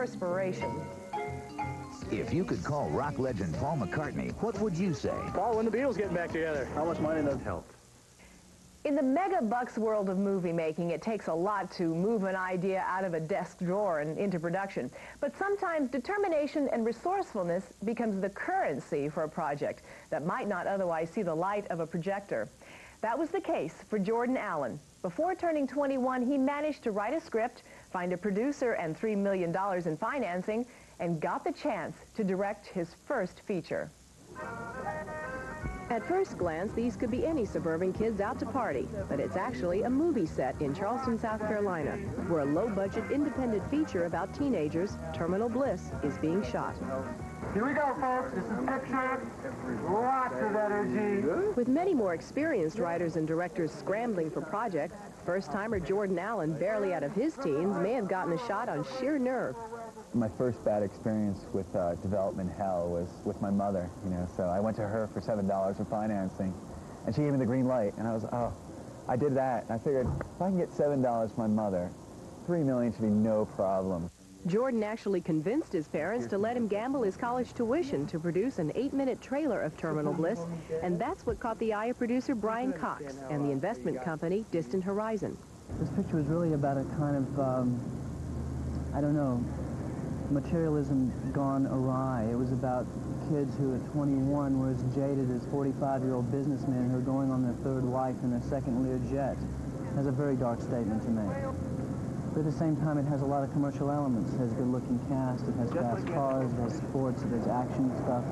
perspiration. If you could call rock legend Paul McCartney, what would you say? Paul, when the Beatles getting back together? How much money does help? In the mega bucks world of movie making, it takes a lot to move an idea out of a desk drawer and into production. But sometimes determination and resourcefulness becomes the currency for a project that might not otherwise see the light of a projector. That was the case for Jordan Allen. Before turning 21, he managed to write a script, find a producer and $3 million in financing, and got the chance to direct his first feature. At first glance, these could be any suburban kids out to party, but it's actually a movie set in Charleston, South Carolina, where a low-budget independent feature about teenagers, Terminal Bliss, is being shot. Here we go, folks. This is picture. Lots of energy. With many more experienced writers and directors scrambling for projects, first-timer Jordan Allen, barely out of his teens, may have gotten a shot on sheer nerve. My first bad experience with development hell was with my mother, so I went to her for $7 for financing, and she gave me the green light, and I did that, and I figured if I can get $7 from my mother, $3 million should be no problem. Jordan actually convinced his parents to let him gamble his college tuition to produce an 8-minute trailer of Terminal Bliss, and that's what caught the eye of producer Brian Cox and the investment company Distant Horizon. This picture was really about a kind of, I don't know, materialism gone awry. It was about kids who at 21 were as jaded as 45-year-old businessmen who are going on their third wife in their second Learjet. It has a very dark statement to make. But at the same time, it has a lot of commercial elements. It has a good-looking cast, it has fast cars, it has sports, it has action stuff,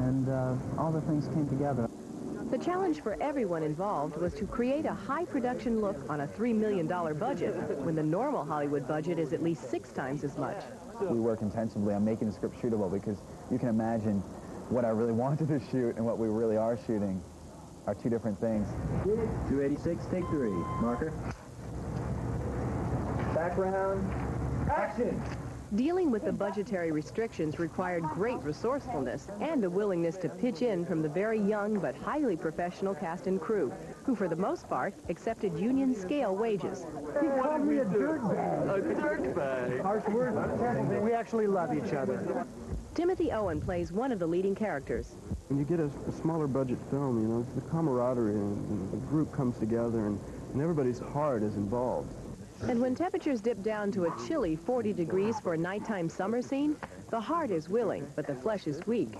and all the things came together. The challenge for everyone involved was to create a high production look on a $3 million budget, when the normal Hollywood budget is at least 6 times as much. We work intensively on making the script shootable because you can imagine what I really wanted to shoot and what we really are shooting are two different things. 286, take 3. Marker. Background. Action. Dealing with the budgetary restrictions required great resourcefulness and a willingness to pitch in from the very young but highly professional cast and crew, who for the most part accepted union-scale wages. He called me a dirtbag. A dirtbag. Harsh words. We actually love each other. Timothy Owen plays one of the leading characters. When you get a smaller budget film, it's the camaraderie and the group comes together and everybody's heart is involved. And when temperatures dip down to a chilly 40 degrees for a nighttime summer scene, the heart is willing, but the flesh is weak.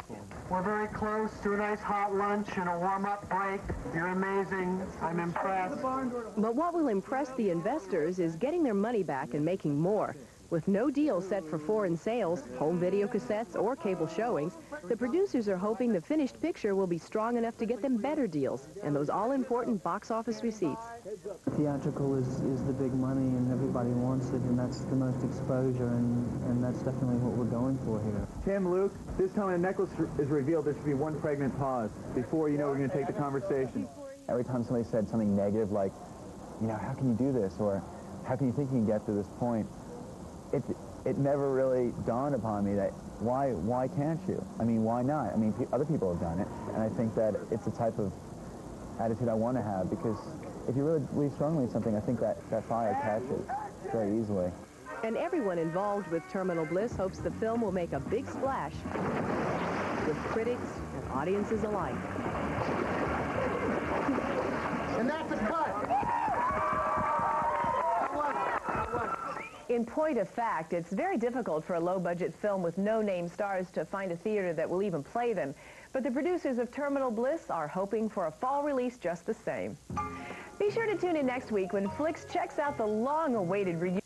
We're very close to a nice hot lunch and a warm-up break. You're amazing. I'm impressed. But what will impress the investors is getting their money back and making more. With no deal set for foreign sales, home video cassettes, or cable showings, the producers are hoping the finished picture will be strong enough to get them better deals and those all-important box office receipts. Theatrical is the big money, and everybody wants it, and that's the most exposure, and that's definitely what we're going for here. Tim, Luke, this time when a necklace is revealed, there should be one pregnant pause before you know we're going to take the conversation. Every time somebody said something negative like, how can you do this, or how can you think you can get to this point, it never really dawned upon me that why can't you? I mean, why not? I mean, other people have done it, and I think that it's the type of attitude I want to have, because if you really believe strongly in something, I think that fire catches very easily. And everyone involved with Terminal Bliss hopes the film will make a big splash with critics and audiences alike. And that's a cut. In point of fact, it's very difficult for a low-budget film with no-name stars to find a theater that will even play them. But the producers of Terminal Bliss are hoping for a fall release just the same. Be sure to tune in next week when Flix checks out the long-awaited reunion.